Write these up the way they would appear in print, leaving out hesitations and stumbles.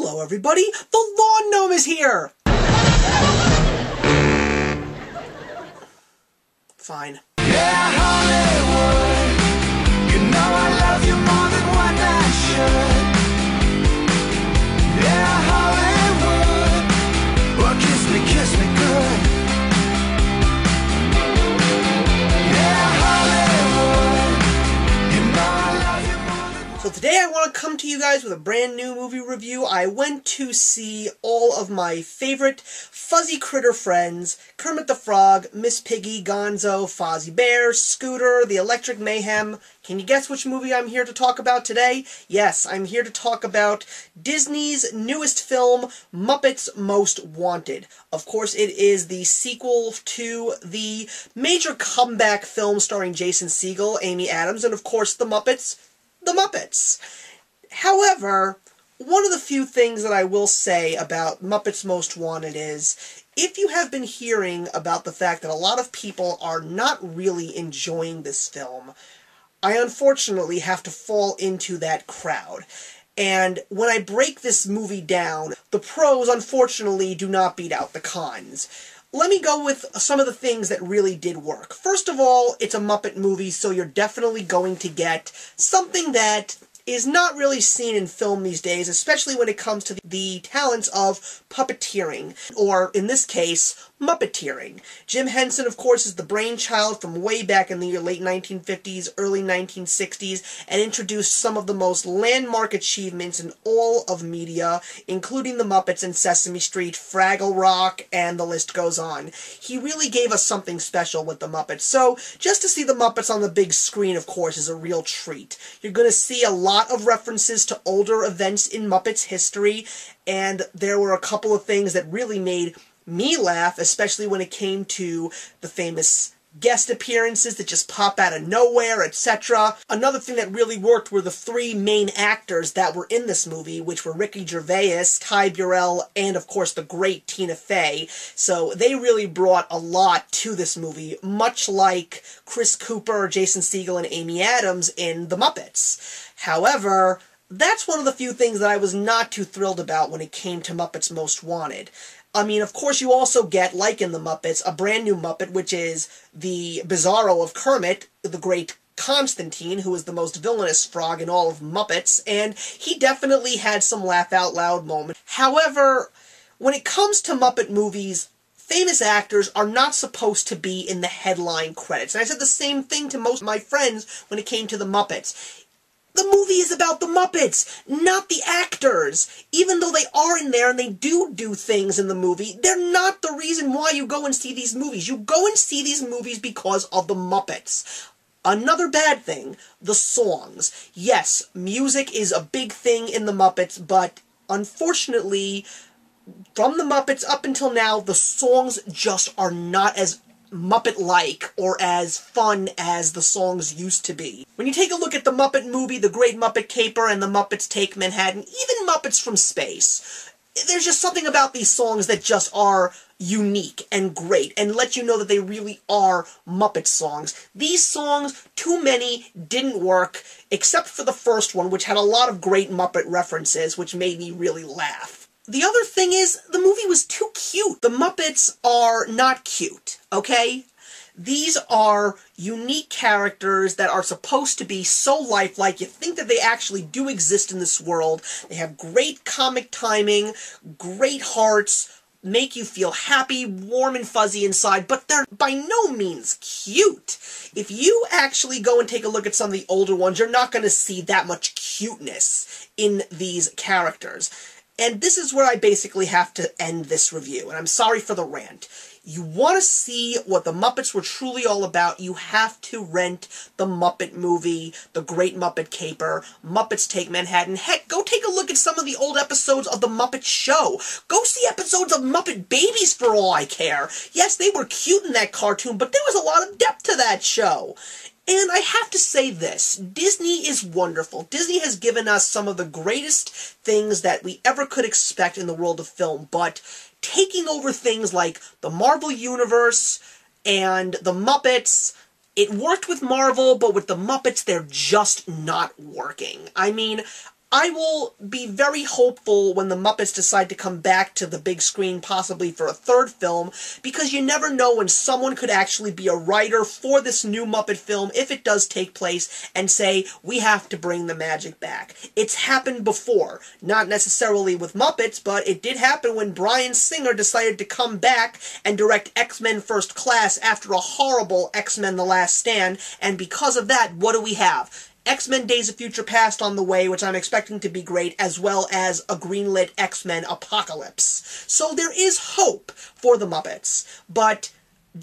Hello everybody, the lawn gnome is here! Fine. Yeah, Hollywood, you know I love you more than what I should. Yeah, Hollywood, well kiss me good. Yeah, Hollywood, you know I love you more than what. So today I want to come to you guys with a brand new movie review. I went to see all of my favorite fuzzy critter friends, Kermit the Frog, Miss Piggy, Gonzo, Fozzie Bear, Scooter, The Electric Mayhem. Can you guess which movie I'm here to talk about today? Yes, I'm here to talk about Disney's newest film, Muppets Most Wanted. Of course, it is the sequel to the major comeback film starring Jason Segel, Amy Adams, and of course the Muppets. The Muppets. However, one of the few things that I will say about Muppets Most Wanted is, if you have been hearing about the fact that a lot of people are not really enjoying this film, I unfortunately have to fall into that crowd. And when I break this movie down, the pros unfortunately do not beat out the cons. Let me go with some of the things that really did work. First of all, it's a Muppet movie, so you're definitely going to get something that is not really seen in film these days, especially when it comes to the talents of puppeteering, or in this case, Muppeteering. Jim Henson, of course, is the brainchild from way back in the late 1950s, early 1960s, and introduced some of the most landmark achievements in all of media, including the Muppets and Sesame Street, Fraggle Rock, and the list goes on. He really gave us something special with the Muppets, so just to see the Muppets on the big screen, of course, is a real treat. You're going to see a lot of references to older events in Muppets history, and there were a couple of things that really made me laugh, especially when it came to the famous guest appearances that just pop out of nowhere, etc. Another thing that really worked were the three main actors that were in this movie, which were Ricky Gervais, Ty Burrell, and of course the great Tina Fey. So they really brought a lot to this movie, much like Chris Cooper, Jason Segel, and Amy Adams in The Muppets. However, that's one of the few things that I was not too thrilled about when it came to Muppets Most Wanted. I mean, of course you also get, like in the Muppets, a brand new Muppet, which is the Bizarro of Kermit, the great Constantine, who is the most villainous frog in all of Muppets, and he definitely had some laugh-out-loud moments. However, when it comes to Muppet movies, famous actors are not supposed to be in the headline credits. And I said the same thing to most of my friends when it came to the Muppets. The movie is about the Muppets, not the actors. Even though they are in there and they do things in the movie, they're not the reason why you go and see these movies. You go and see these movies because of the Muppets. Another bad thing, the songs. Yes, music is a big thing in the Muppets, but unfortunately, from the Muppets up until now, the songs just are not as Muppet-like or as fun as the songs used to be. When you take a look at the Muppet movie, The Great Muppet Caper, and The Muppets Take Manhattan, even Muppets from Space, there's just something about these songs that just are unique and great and let you know that they really are Muppet songs. These songs, too many, didn't work, except for the first one, which had a lot of great Muppet references, which made me really laugh. The other thing is, the movie was too cute. The Muppets are not cute, okay? These are unique characters that are supposed to be so lifelike. You think that they actually do exist in this world. They have great comic timing, great hearts, make you feel happy, warm and fuzzy inside, but they're by no means cute. If you actually go and take a look at some of the older ones, you're not going to see that much cuteness in these characters. And this is where I basically have to end this review, and I'm sorry for the rant. You want to see what the Muppets were truly all about, you have to rent the Muppet movie, The Great Muppet Caper, Muppets Take Manhattan. Heck, go take a look at some of the old episodes of The Muppet Show. Go see episodes of Muppet Babies for all I care. Yes, they were cute in that cartoon, but there was a lot of depth to that show. And I have to say this, Disney is wonderful. Disney has given us some of the greatest things that we ever could expect in the world of film, but taking over things like the Marvel Universe and the Muppets, it worked with Marvel, but with the Muppets, they're just not working. I mean, I will be very hopeful when the Muppets decide to come back to the big screen, possibly for a third film, because you never know when someone could actually be a writer for this new Muppet film, if it does take place, and say, we have to bring the magic back. It's happened before. Not necessarily with Muppets, but it did happen when Bryan Singer decided to come back and direct X-Men First Class after a horrible X-Men The Last Stand, and because of that, what do we have? X-Men Days of Future Past on the way, which I'm expecting to be great, as well as a greenlit X-Men Apocalypse. So there is hope for the Muppets, but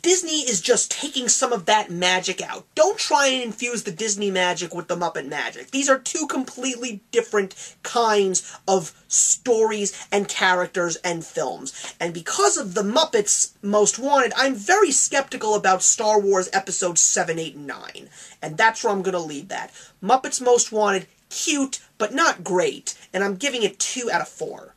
Disney is just taking some of that magic out. Don't try and infuse the Disney magic with the Muppet magic. These are two completely different kinds of stories and characters and films. And because of the Muppets Most Wanted, I'm very skeptical about Star Wars Episodes 7, 8, and 9. And that's where I'm going to leave that. Muppets Most Wanted, cute, but not great. And I'm giving it 2 out of 4.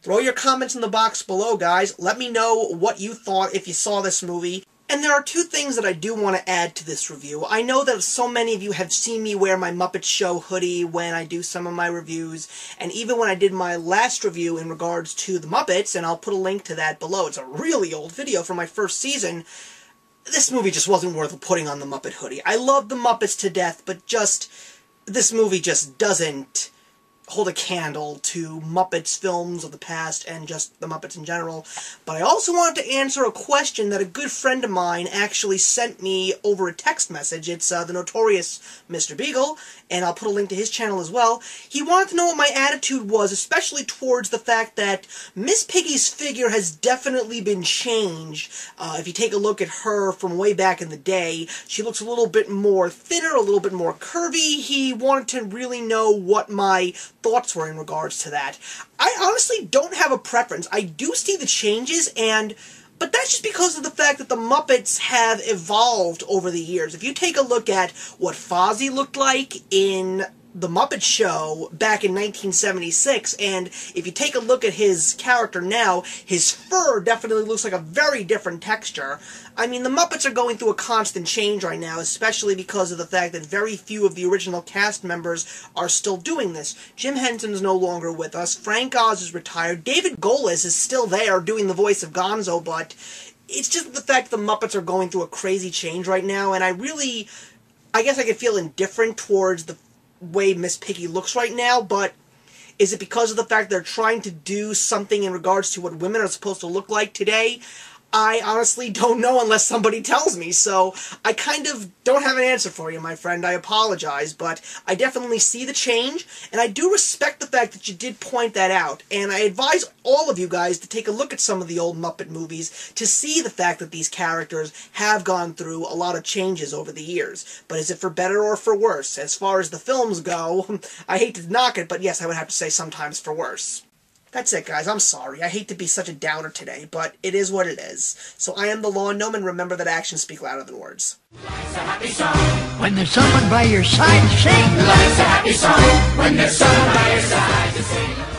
Throw your comments in the box below, guys. Let me know what you thought if you saw this movie. And there are 2 things that I do want to add to this review. I know that so many of you have seen me wear my Muppet Show hoodie when I do some of my reviews, and even when I did my last review in regards to the Muppets, and I'll put a link to that below. It's a really old video from my first season. This movie just wasn't worth putting on the Muppet hoodie. I love the Muppets to death, but just, this movie just doesn't hold a candle to Muppets films of the past and just the Muppets in general. But I also wanted to answer a question that a good friend of mine actually sent me over a text message. It's the notorious Mr. Beagle, and I'll put a link to his channel as well. He wanted to know what my attitude was, especially towards the fact that Miss Piggy's figure has definitely been changed. If you take a look at her from way back in the day, she looks a little bit more thinner, a little bit more curvy. He wanted to really know what my thoughts were in regards to that. I honestly don't have a preference. I do see the changes, but that's just because of the fact that the Muppets have evolved over the years. If you take a look at what Fozzie looked like in The Muppet Show back in 1976, and if you take a look at his character now, his fur definitely looks like a very different texture. I mean, the Muppets are going through a constant change right now, especially because of the fact that very few of the original cast members are still doing this. Jim Henson is no longer with us, Frank Oz is retired, David Golis is still there doing the voice of Gonzo, but it's just the fact that the Muppets are going through a crazy change right now, and I guess I could feel indifferent towards the way Miss Piggy looks right now, but is it because of the fact they're trying to do something in regards to what women are supposed to look like today? I honestly don't know unless somebody tells me, so I kind of don't have an answer for you, my friend. I apologize, but I definitely see the change, and I do respect the fact that you did point that out, and I advise all of you guys to take a look at some of the old Muppet movies to see the fact that these characters have gone through a lot of changes over the years. But is it for better or for worse? As far as the films go, I hate to knock it, but yes, I would have to say sometimes for worse. That's it, guys. I'm sorry. I hate to be such a downer today, but it is what it is. So I am the Lawn Gnome, and remember that actions speak louder than words. Life's a happy song when there's someone by your side to sing. Life's a happy song when there's someone by your side to sing.